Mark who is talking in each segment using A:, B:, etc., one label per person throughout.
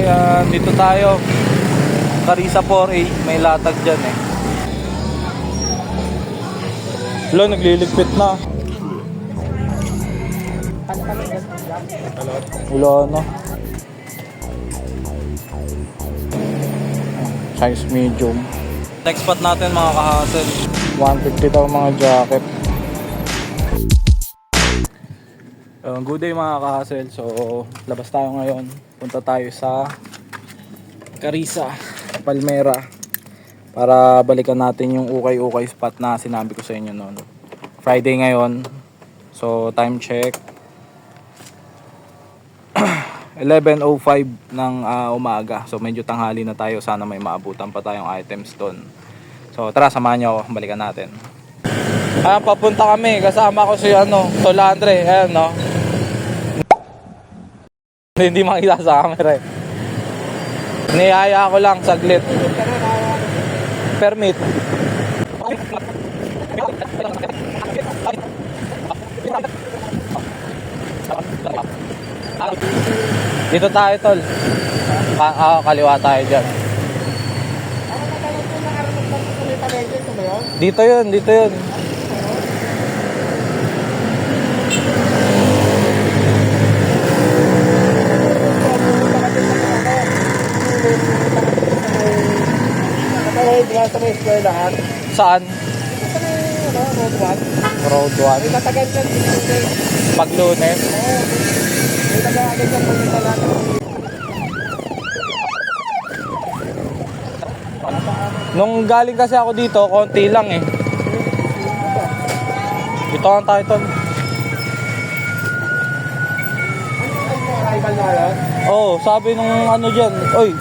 A: Ayan, dito tayo. Carissa 4A, may latag dyan eh. Wala, nagliligpit na. Wala na. Size medium. Next spot natin mga kahasel. 150 daw mga jacket. Good day mga kahasel. So, labas tayo ngayon. Punta tayo sa Carissa, Palmera, para balikan natin yung ukay-ukay spot na sinabi ko sa inyo noon. Friday ngayon. So, time check 11:05 ng umaga. So, medyo tanghali na tayo. Sana may maabutan pa tayong items doon. So, tara, samahan nyo ako. Balikan natin. Papunta kami. Kasama ko si Tol Andre. Ayan, no? Hindi makita sa camera eh. Niyaya ko lang saglit. Permit. Dito tayo, Tol. Kaliwa tayo dyan. Dito yun, dito yun. Saan? Road 1. Pag Lunes. Nung galing kasi ako dito, konti lang eh. Dito lang tayo, Tol. Oo, sabi nung dyan. Oy.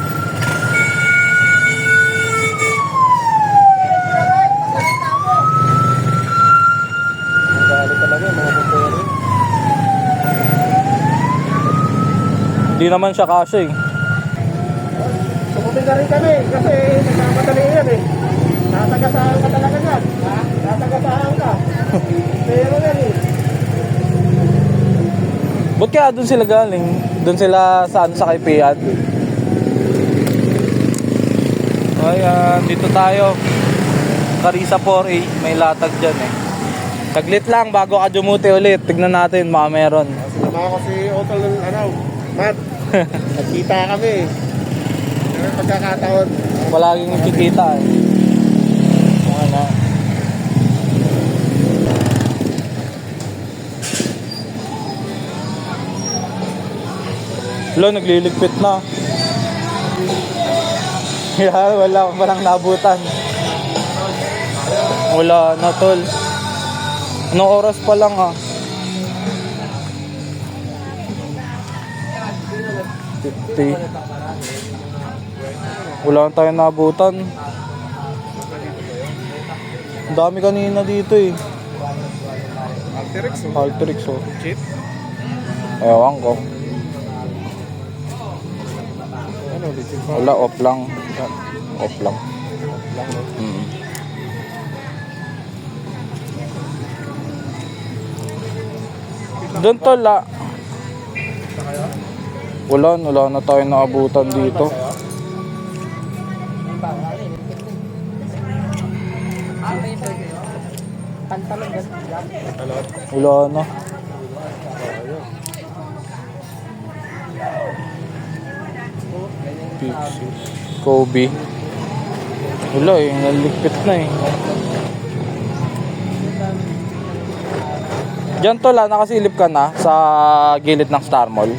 A: Hindi naman siya kasya eh.
B: Sumutin na rin kami kasi nagmamadali yan eh. Natagasaan ka talaga yan. Natagasaan ka. Pero yan eh.
A: Ba't kaya doon sila galing? Doon sila saan sa Kaipian? Ayan, dito tayo. Carissa 4A, may latag dyan eh. Saglit lang bago ka dumuti ulit. Tignan natin, mga meron.
B: Sinama ko si Otol Matt. Nagkita kami. Pero pagkakataon.
A: Palaging kikita eh. Ano? Wala, nagliligpit na. Yeah, wala pa lang nabutan. Wala na, Tol. Anong oras pa lang ah? 50. Wala na tayong nabutan. Ang dami kanina dito eh. Alterix oh.
B: Cheap?
A: Ewan ko.
B: Ano, legit?
A: Wala, off lang. Off lang. Doon, Tol ah. Wala na tayo naabutan dito. Wala na. Pixies. Kobe. Wala eh, naligpit na eh. Diyan, Tol, nakasilip ka na sa gilid ng Star Mall.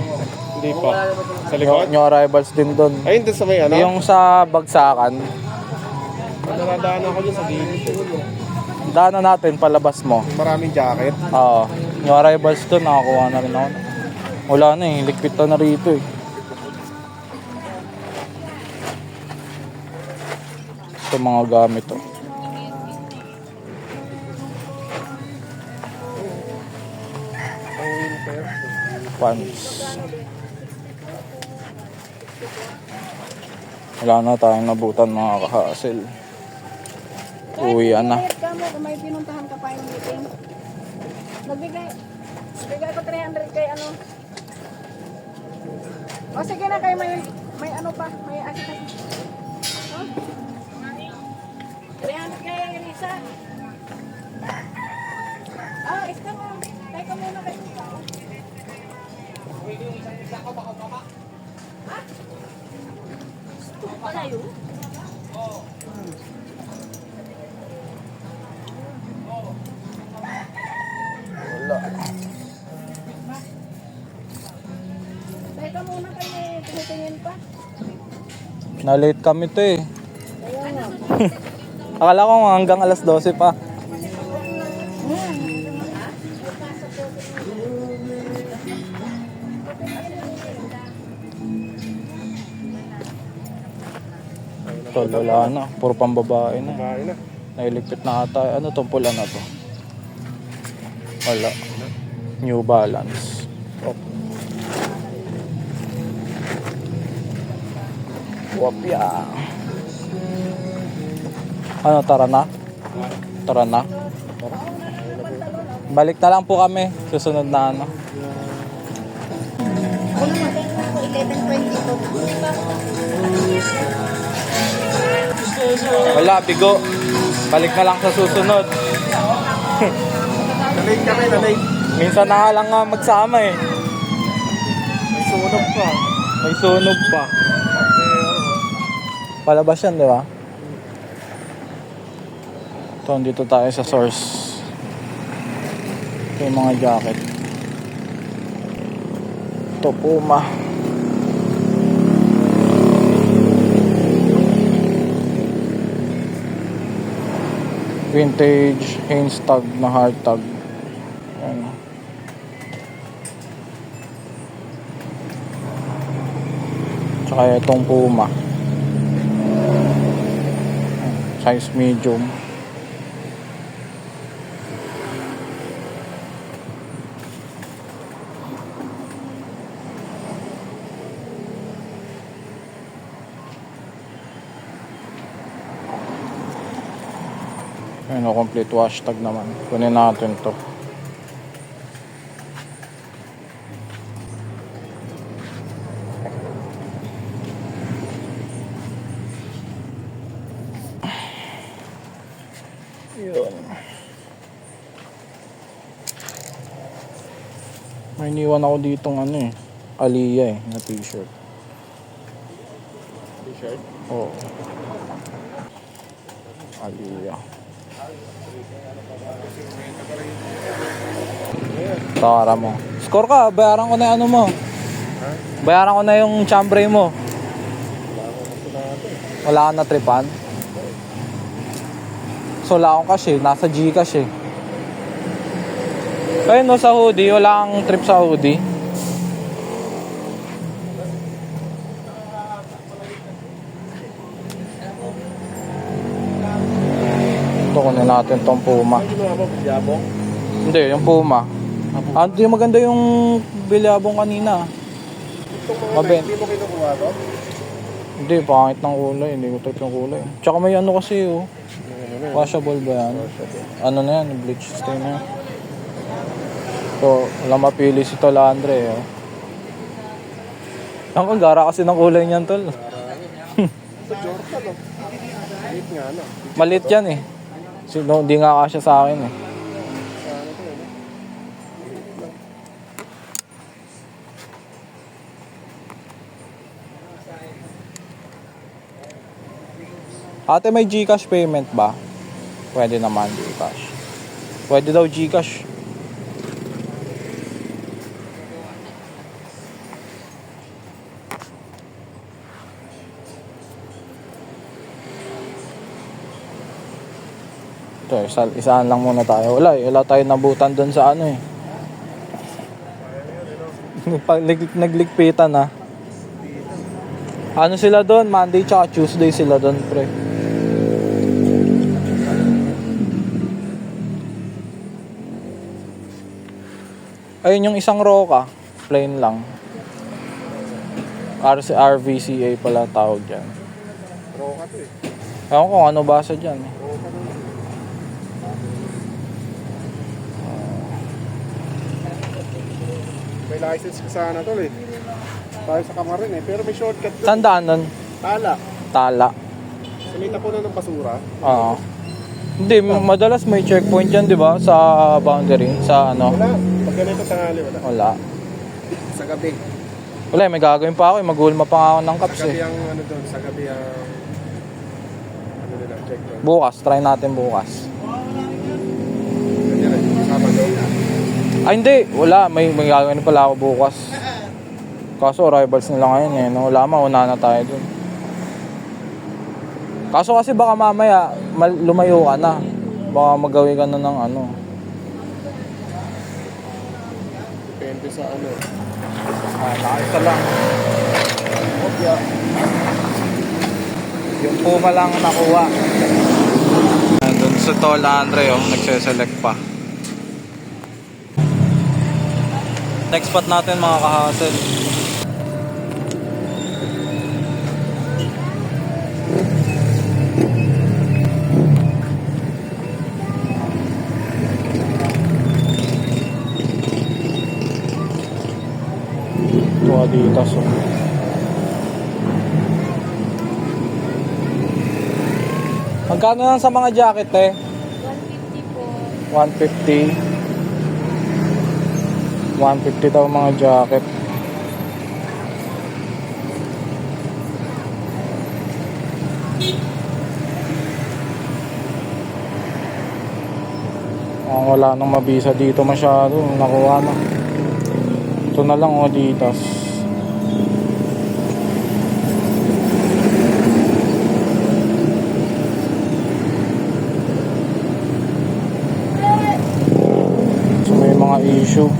B: Hindi pa. Sa likod?
A: Yung arrivals din doon.
B: Ayun doon sa may ano?
A: Yung sa Bagsakan.
B: Naradaan ako dun sa gilid.
A: Daanan natin, palabas mo.
B: Maraming jacket.
A: Oo. Yung arrivals doon, nakakuha na rin ako. Wala na eh, ligpit na rito eh. Ito mga gamit oh. Pants. Wala na tayong nabutan mga kahasel. Uwi na.
C: May pinuntahan ka pa yung meeting. Nagbigay ko 300 kay ano. O sige na kayo may may ano pa, may asikas. Oh? 300 kaya yung isa. Ah, ito mo. Teka muna kayo sa ako. Ha? Ito pala yun?
A: Wala.
C: Teka muna kayo, tinitingin pa.
A: Na-late kami to eh.
C: Kaya nga.
A: Akala ko hanggang alas 12 pa. Tol, wala na. Puro pambabae na.
B: Babae na.
A: Nailigpit na ata. Ano tong pula na to? Wala. New Balance. Oh. Wapya. Ano, tara na? Tara na? Balik na lang po kami. Susunod na ano.
C: Ano natin ako, 11:22.
A: Wala, bigo. Balik na lang sa susunod.
B: Na-late kami, na-late.
A: Minsan na nga lang nga magsama eh.
B: May sunog pa.
A: May sunog pa. Palabas yan, di ba? Ito, dito tayo sa source. Ito yung mga jacket. Ito, Puma. Vintage Hanes tag na hard tag. Ayan. Tsaka itong Puma. Size medium. Ayun o, complete wash tag naman. Kunin natin to. Yun. May iniwan ako ditong ano eh. Aliyah eh, na t-shirt.
B: T-shirt?
A: Oo. Aliyah. Tara mo. Score ka, bayaran ko na yung ano mo. Bayaran ko na yung chambre mo. Wala ka na tripan? So wala akong cash eh, nasa Gcash eh. Kaya no sa hoodie, wala kang trip sa hoodie. Ito kunin natin tong Puma.
B: Ano ginawa mo? Yabong?
A: Hindi, yung Puma. Ah, hindi maganda yung bilyabong kanina.
B: Itong mga
A: Maben.
B: hindi mo kinukuha to?
A: Hindi, pangit ng kulay. Hindi ko trip yung kulay. Tsaka may ano kasi oh. Washable ba yan? Ano na yan? Bleach stain na yan. So, wala mapili si Tol Andre oh. Ang kagara kasi ng kulay niyan Tol.
B: Sa Jordan, no? Maliit nga, no?
A: Malit yan eh. No, hindi nga kasya sa akin eh.
B: Ano to, no?
A: Ate, may Gcash payment ba? Pwede naman Gcash. Pwede daw Gcash. Ito, isaan lang muna tayo. Wala tayo nabutan doon sa ano eh. Nagligpitan na. Ano sila doon? Monday tsaka Tuesday sila doon, pre. Ayun yung isang Roca. Plain lang. RVCA pala tawag dyan.
B: Roka to, eh.
A: Ewan ko kung ano basa dyan eh.
B: Roka to. May license ka sana to, eh. tayo sa Kamarin eh. Pero may shortcut doon.
A: Saan daan nun?
B: Tala.
A: Tala.
B: Sa may tapunan ng basura.
A: Oo. Hindi, madalas may checkpoint yan, di ba? Sa boundary, sa ano.
B: Wala. Pag ganito tanghali, wala.
A: Wala.
B: Sa gabi.
A: Wala, may gagawin pa ako. Magulma pa nga ako ng cups
B: Sa gabi
A: eh.
B: ang ano doon. Sa gabi ang... Ano nila, checkpoint.
A: Bukas, try natin bukas.
B: Ganyan rin. Sabado.
A: Ay hindi, wala. May gagawin pala ako bukas. Kaso arrivals nila ngayon eh. No? Wala, mauna na tayo dun. Kaso kasi baka mamaya lumayo ka na. Baka magawi ka na ng ano.
B: Depende sa ano.
A: Nakita lang. Opya. Yung puma lang nakuha. Doon sa Tol Andre nagse-select pa. Next spot natin mga kahasel. Ito Adidas oh. Magkano lang sa mga jacket eh?
C: 150 po.
A: 150. 150 daw mga jacket. Wala nang mabisa dito masyado. Nakuha na. Ito na lang Adidas. So may mga issue.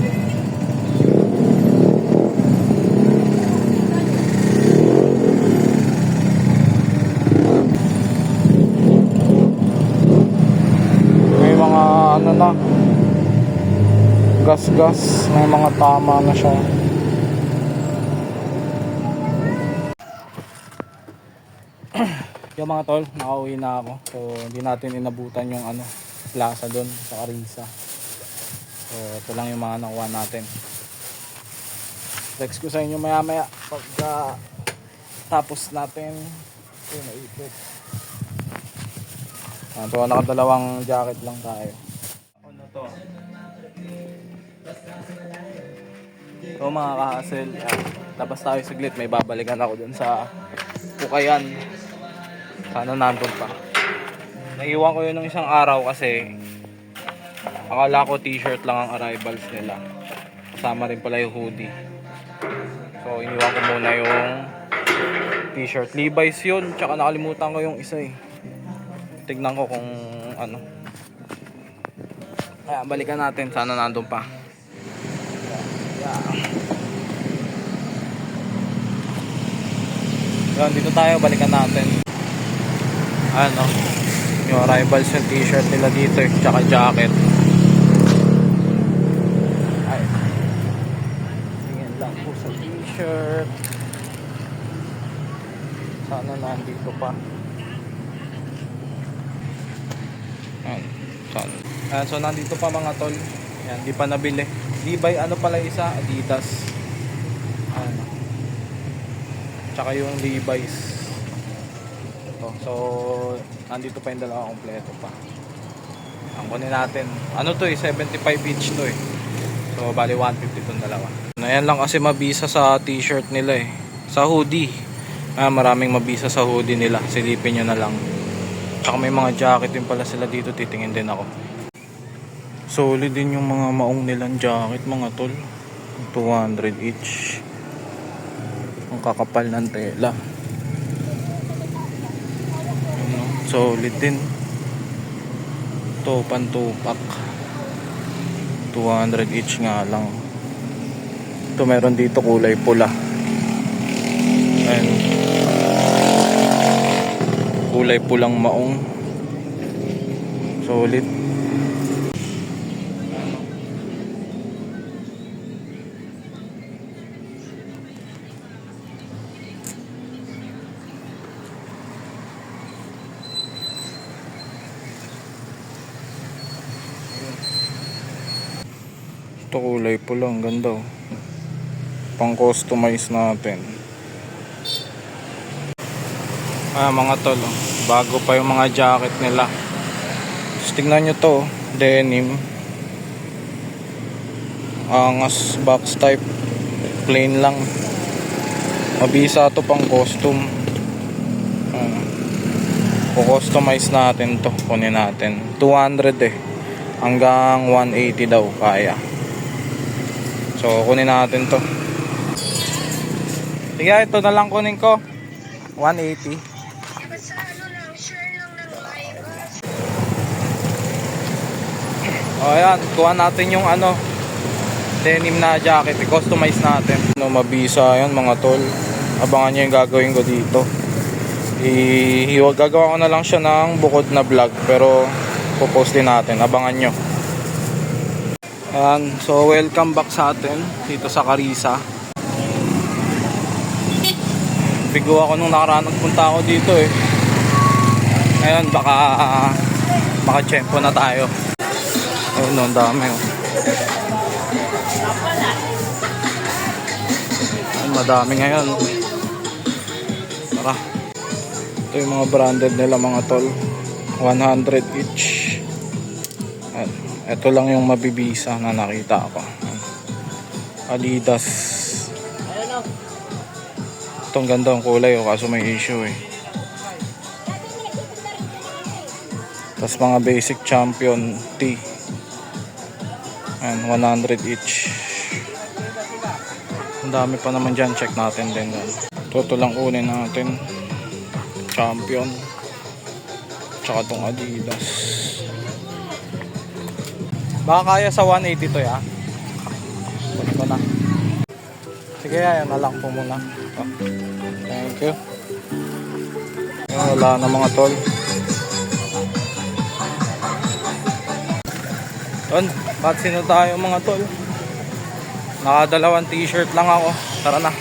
A: May mga ano na, gas-gas, may mga tama na siya. Yung mga tol, nakauwi na ako. So hindi natin inabutan yung ano, plaza doon sa Carissa. So ito lang yung mga nakuha natin. Text ko sa inyo maya maya pagka tapos natin yung naipit. Ito, nakadalawang jacket lang tayo. Ano to? So mga ka-hustle, tapos tayo saglit, may babalikan ako dun sa Pukayan. Sana nandun pa. Naiwan ko yun ng isang araw kasi akala ko t-shirt lang ang arrivals nila. Kasama rin pala yung hoodie. So iniwan ko muna yung t-shirt. Levi's yun, tsaka nakalimutan ko yung isa eh. Tignan ko kung ano. Kaya balikan natin, sana nandun pa. Yan, dito tayo, balikan natin. Ano, yung arrivals yung t-shirt nila dito eh, tsaka jacket. Ay, tingin lang po sa t-shirt. Sana nandito pa. Ayan, sana. Ayan, so nandito pa mga tol. Ayan, di pa nabili. Levi, ano pala isa? Adidas. Ano. Tsaka yung Levi's. Ito. So, nandito pa yung dalawa kompleto pa. Ang kunin natin. Ano to eh? 75 each to eh. So, bali 150 itong dalawa. Ayan lang kasi mabisa sa t-shirt nila eh. Sa hoodie. Maraming mabisa sa hoodie nila. Silipin nyo na lang. Tsaka may mga jacket din pala sila dito. Titingin din ako. Solid din yung mga maong nilang jacket mga tol. 200 each. Ang kakapal ng tela. Solid din. Ito pantupak. 200 each nga lang. Ito meron dito kulay pula. Ayan. Kulay pulang maong. Solid. Ito kulay pula, ang ganda oh. pang customize natin. Mga tol, oh. Bago pa yung mga jacket nila. Tapos tignan nyo to, denim. Angas box type, plain lang. Mabisa to pang costume. Customize natin to, kunin natin 200 hanggang 180 daw kaya. So kunin natin to. Sige, ito na lang kunin ko, 180. Ayan, kuha natin yung denim na jacket, i-customize natin. Mabisa yan mga tol. Abangan nyo yung gagawin ko dito. Gagawa ko na lang siya ng bukod na vlog, pero popost din natin, abangan nyo. Ayan, so welcome back sa atin dito sa Carissa. Bigo ako nung nakaraan, nagpunta ako dito ngayon baka tiyempo na tayo. Ayun, ang dami madami ngayon. Tara, ito yung mga branded nila mga tol, 100 each. Ito lang yung mabibisa na nakita ko. Adidas. Itong ganda ang kulay kaso may issue Tapos mga basic champion tee. Ayan, 100 each. Ang dami pa naman dyan, check natin din yan. Ito lang kunin natin, champion, tsaka tong Adidas. Baka kaya sa 180 to kunin ko na. Sige, ayan na lang po muna. Thank you. Ayan, wala na mga tol. Yun, vaccine na tayo mga tol. Nakadalawang t-shirt lang ako. Tara na.